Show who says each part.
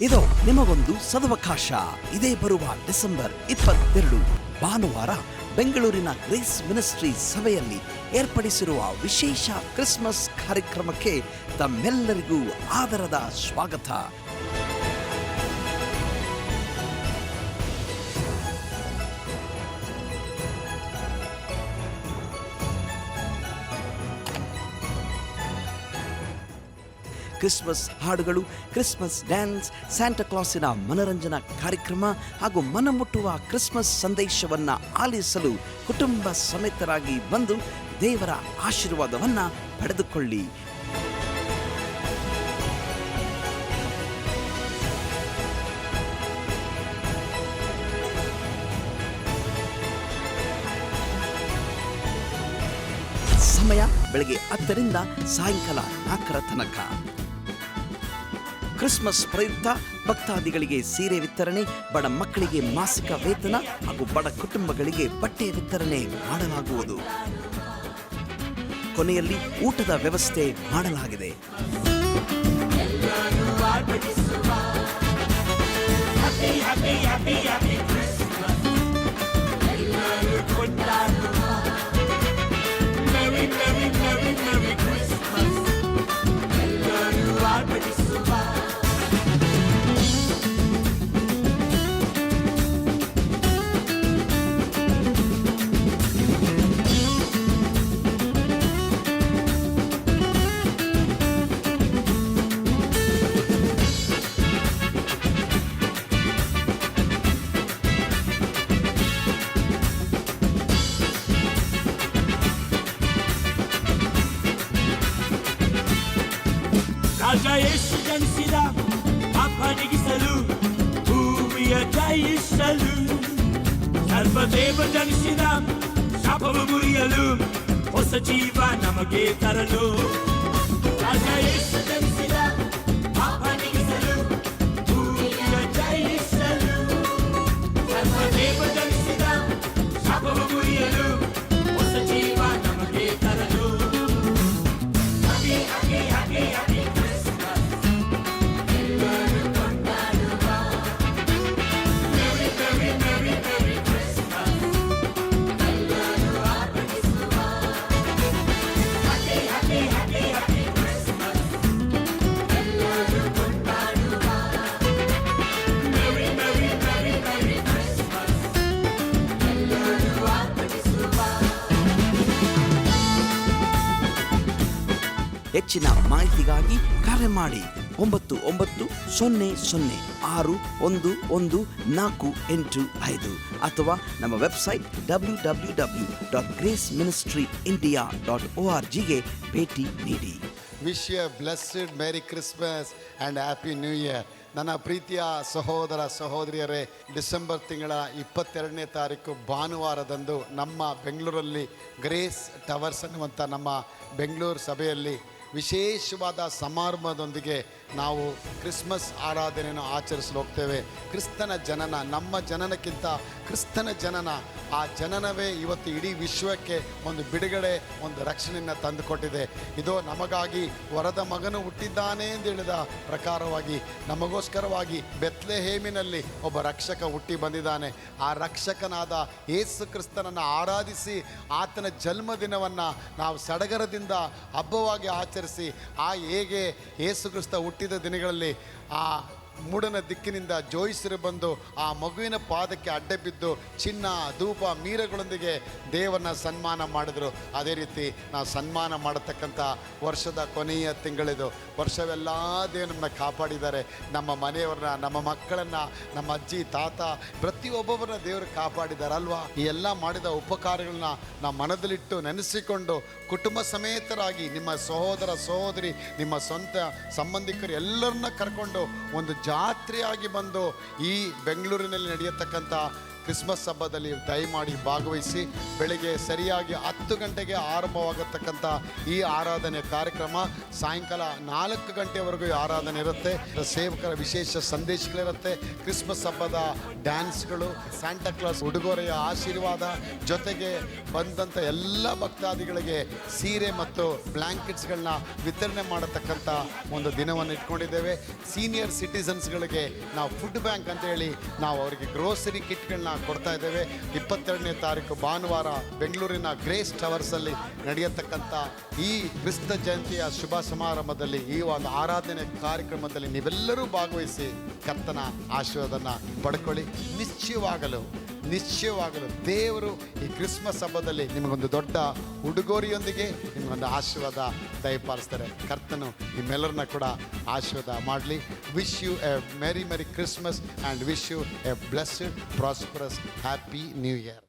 Speaker 1: ಇದು ನಿಮಗೊಂದು ಸದವಕಾಶ. ಇದೇ ಬರುವ ಡಿಸೆಂಬರ್ 22 ಭಾನುವಾರ ಬೆಂಗಳೂರಿನ ಗ್ರೇಸ್ ಮಿನಿಸ್ಟ್ರಿ ಸಭೆಯಲ್ಲಿ ಏರ್ಪಡಿಸಿರುವ ವಿಶೇಷ ಕ್ರಿಸ್ಮಸ್ ಕಾರ್ಯಕ್ರಮಕ್ಕೆ ತಮ್ಮೆಲ್ಲರಿಗೂ ಆದರದ ಸ್ವಾಗತ. ಕ್ರಿಸ್ಮಸ್ ಹಾಡುಗಳು, ಕ್ರಿಸ್ಮಸ್ ಡ್ಯಾನ್ಸ್, ಸ್ಯಾಂಟಾ ಕ್ಲಾಸಿನ ಮನರಂಜನಾ ಕಾರ್ಯಕ್ರಮ ಹಾಗೂ ಮನಮುಟ್ಟುವ ಕ್ರಿಸ್ಮಸ್ ಸಂದೇಶವನ್ನು ಆಲಿಸಲು ಕುಟುಂಬ ಸಮೇತರಾಗಿ ಬಂದು ದೇವರ ಆಶೀರ್ವಾದವನ್ನು ಪಡೆದುಕೊಳ್ಳಿ. ಸಮಯ ಬೆಳಗ್ಗೆ 10ರಿಂದ ಸಾಯಂಕಾಲ 4 ತನಕ. ಕ್ರಿಸ್ಮಸ್ ಪ್ರಯುಕ್ತ ಭಕ್ತಾದಿಗಳಿಗೆ ಸೀರೆ ವಿತರಣೆ, ಬಡ ಮಕ್ಕಳಿಗೆ ಮಾಸಿಕ ವೇತನ ಹಾಗೂ ಬಡ ಕುಟುಂಬಗಳಿಗೆ ಬಟ್ಟೆ ವಿತರಣೆ ಮಾಡಲಾಗುವುದು. ಕೊನೆಯಲ್ಲಿ ಊಟದ ವ್ಯವಸ್ಥೆ ಮಾಡಲಾಗಿದೆ.
Speaker 2: ರಾಜ ಯೇಸು ಜನಿಸಿದ ಅಪ್ಪನಿಗಿಸಲು ಭೂಮಿಯ ಜಯಿಸಲು, ಸರ್ವದೇವ ಜನಿಸಿದ ಶಾಪವು ಮುರಿಯಲು, ಹೊಸ ಜೀವ ನಮಗೆ ತರಲು. ರಾಜ ಯೇಸು ಜನಿಸಿದ ಅಪ್ಪನಿಗಿಸಲು ಭೂಮಿಯ ಜಯಿಸಲು, ಸರ್ವದೇವ ಜನಿಸಿದ ಶಾಪವು ಮುರಿಯಲು, ಹೊಸ ಜೀವ ನಮಗೆ ತರಲು.
Speaker 1: ಹೆಚ್ಚಿನ ಮಾಹಿತಿಗಾಗಿ ಕರೆ ಮಾಡಿ 9900611485 ಅಥವಾ ನಮ್ಮ ವೆಬ್ಸೈಟ್ www.graceministryindia.org ಭೇಟಿ ನೀಡಿ.
Speaker 3: Wish you blessed merry Christmas and happy new year. ನನ್ನ ಪ್ರೀತಿಯ ಸಹೋದರ ಸಹೋದರಿಯರೇ, ಡಿಸೆಂಬರ್ ತಿಂಗಳ 22ನೇ ತಾರೀಕು ಭಾನುವಾರದಂದು ನಮ್ಮ ಬೆಂಗಳೂರಲ್ಲಿ ಗ್ರೇಸ್ ಟವರ್ಸ್ ಅನ್ನುವಂಥ ನಮ್ಮ ಬೆಂಗಳೂರು ಸಭೆಯಲ್ಲಿ ವಿಶೇಷವಾದ ಸಮಾರಂಭದೊಂದಿಗೆ ನಾವು ಕ್ರಿಸ್ಮಸ್ ಆರಾಧನೆಯನ್ನು ಆಚರಿಸಲು ಹೋಗ್ತೇವೆ. ಕ್ರಿಸ್ತನ ಜನನ, ನಮ್ಮ ಜನನಕ್ಕಿಂತ ಕ್ರಿಸ್ತನ ಜನನ, ಆ ಜನನವೇ ಇವತ್ತು ಇಡೀ ವಿಶ್ವಕ್ಕೆ ಒಂದು ಬಿಡುಗಡೆ, ಒಂದು ರಕ್ಷಣೆಯನ್ನು ತಂದುಕೊಟ್ಟಿದೆ. ಇದು ನಮಗಾಗಿ ವರದ ಮಗನು ಹುಟ್ಟಿದ್ದಾನೆ ಎಂದು ಹೇಳಿದ ಪ್ರಕಾರವಾಗಿ ನಮಗೋಸ್ಕರವಾಗಿ ಬೆತ್ಲೆಹೇಮಿನಲ್ಲಿ ಒಬ್ಬ ರಕ್ಷಕ ಹುಟ್ಟಿ ಬಂದಿದ್ದಾನೆ. ಆ ರಕ್ಷಕನಾದ ಯೇಸು ಕ್ರಿಸ್ತನನ್ನು ಆರಾಧಿಸಿ ಆತನ ಜನ್ಮದಿನವನ್ನು ನಾವು ಸಡಗರದಿಂದ ಹಬ್ಬವಾಗಿ ಆಚರಿಸಿ, ಆ ಹೇಗೆ ಯೇಸು ಕ್ರಿಸ್ತ ಹುಟ್ಟಿದ ದಿನಗಳಲ್ಲಿ ಆ ಮೂಡನ ದಿಕ್ಕಿನಿಂದ ಜೋಯಿಸರು ಬಂದು ಆ ಮಗುವಿನ ಪಾದಕ್ಕೆ ಅಡ್ಡ ಬಿದ್ದು ಚಿನ್ನ ಧೂಪ ಮೀರಗಳೊಂದಿಗೆ ದೇವರನ್ನ ಸನ್ಮಾನ ಮಾಡಿದರು. ಅದೇ ರೀತಿ ನಾವು ಸನ್ಮಾನ ಮಾಡತಕ್ಕಂಥ ವರ್ಷದ ಕೊನೆಯ ತಿಂಗಳಿದು. ವರ್ಷವೆಲ್ಲ ದೇವರನ್ನ ಕಾಪಾಡಿದ್ದಾರೆ. ನಮ್ಮ ಮನೆಯವ್ರನ್ನ, ನಮ್ಮ ಮಕ್ಕಳನ್ನು, ನಮ್ಮ ಅಜ್ಜಿ ತಾತ ಪ್ರತಿಯೊಬ್ಬೊಬ್ಬರನ್ನ ದೇವರು ಕಾಪಾಡಿದ್ದಾರೆ ಅಲ್ವಾ. ಈ ಎಲ್ಲ ಮಾಡಿದ ಉಪಕಾರಗಳನ್ನ ನಾವು ಮನದಲ್ಲಿಟ್ಟು ನೆನೆಸಿಕೊಂಡು ಕುಟುಂಬ ಸಮೇತರಾಗಿ ನಿಮ್ಮ ಸಹೋದರ ಸಹೋದರಿ, ನಿಮ್ಮ ಸ್ವಂತ ಸಂಬಂಧಿಕರು ಎಲ್ಲರನ್ನ ಕರ್ಕೊಂಡು ಒಂದು ಜಾತ್ರೆಯಾಗಿ ಬಂದು ಈ ಬೆಂಗಳೂರಿನಲ್ಲಿ ನಡೆಯತಕ್ಕಂಥ ಕ್ರಿಸ್ಮಸ್ ಹಬ್ಬದಲ್ಲಿ ದಯಮಾಡಿ ಭಾಗವಹಿಸಿ. ಬೆಳಿಗ್ಗೆ ಸರಿಯಾಗಿ 10 ಗಂಟೆಗೆ ಆರಂಭವಾಗತಕ್ಕಂಥ ಈ ಆರಾಧನೆ ಕಾರ್ಯಕ್ರಮ ಸಾಯಂಕಾಲ 4 ಗಂಟೆವರೆಗೂ ಈ ಆರಾಧನೆ ಇರುತ್ತೆ. ಸೇವಕರ ವಿಶೇಷ ಸಂದೇಶಗಳಿರುತ್ತೆ, ಕ್ರಿಸ್ಮಸ್ ಹಬ್ಬದ ಡ್ಯಾನ್ಸ್ಗಳು, ಸ್ಯಾಂಟಾ ಕ್ಲಾಸ್ ಉಡುಗೊರೆಯ ಆಶೀರ್ವಾದ, ಜೊತೆಗೆ ಬಂದಂಥ ಎಲ್ಲ ಭಕ್ತಾದಿಗಳಿಗೆ ಸೀರೆ ಮತ್ತು ಬ್ಲ್ಯಾಂಕೆಟ್ಸ್ಗಳನ್ನ ವಿತರಣೆ ಮಾಡತಕ್ಕಂಥ ಒಂದು ದಿನವನ್ನು ಇಟ್ಕೊಂಡಿದ್ದೇವೆ. ಸೀನಿಯರ್ ಸಿಟಿಸನ್ಸ್ಗಳಿಗೆ ನಾವು ಫುಡ್ ಬ್ಯಾಂಕ್ ಅಂತ ಹೇಳಿ ನಾವು ಅವರಿಗೆ ಗ್ರೋಸರಿ ಕಿಟ್ಗಳನ್ನ ಕೊಡ್ತಾ ಇದ್ದೇವೆ. 22ನೇ ತಾರೀಕು ಭಾನುವಾರ ಬೆಂಗಳೂರಿನ ಗ್ರೇಸ್ ಟವರ್ಸಲ್ಲಿ ನಡೆಯತಕ್ಕಂಥ ಈ ಕ್ರಿಸ್ತ ಜಯಂತಿಯ ಶುಭ ಸಮಾರಂಭದಲ್ಲಿ, ಈ ಒಂದು ಆರಾಧನೆ ಕಾರ್ಯಕ್ರಮದಲ್ಲಿ ನೀವೆಲ್ಲರೂ ಭಾಗವಹಿಸಿ ಕರ್ತನ ಆಶೀರ್ವಾದನ ಪಡ್ಕೊಳ್ಳಿ. ನಿಶ್ಚಯವಾಗಲು ದೇವರು ಈ ಕ್ರಿಸ್ಮಸ್ ಹಬ್ಬದಲ್ಲಿ ನಿಮಗೊಂದು ದೊಡ್ಡ ಉಡುಗೊರೆಯೊಂದಿಗೆ ನಿಮಗೊಂದು ಆಶೀರ್ವಾದ ದಯಪಾಲಿಸ್ತಾರೆ. ಕರ್ತನು ನಿಮ್ಮೆಲ್ಲರನ್ನ ಕೂಡ ಆಶೀರ್ವಾದ ಮಾಡಲಿ. Wish you a merry Christmas and wish you a blessed prosperous happy new year.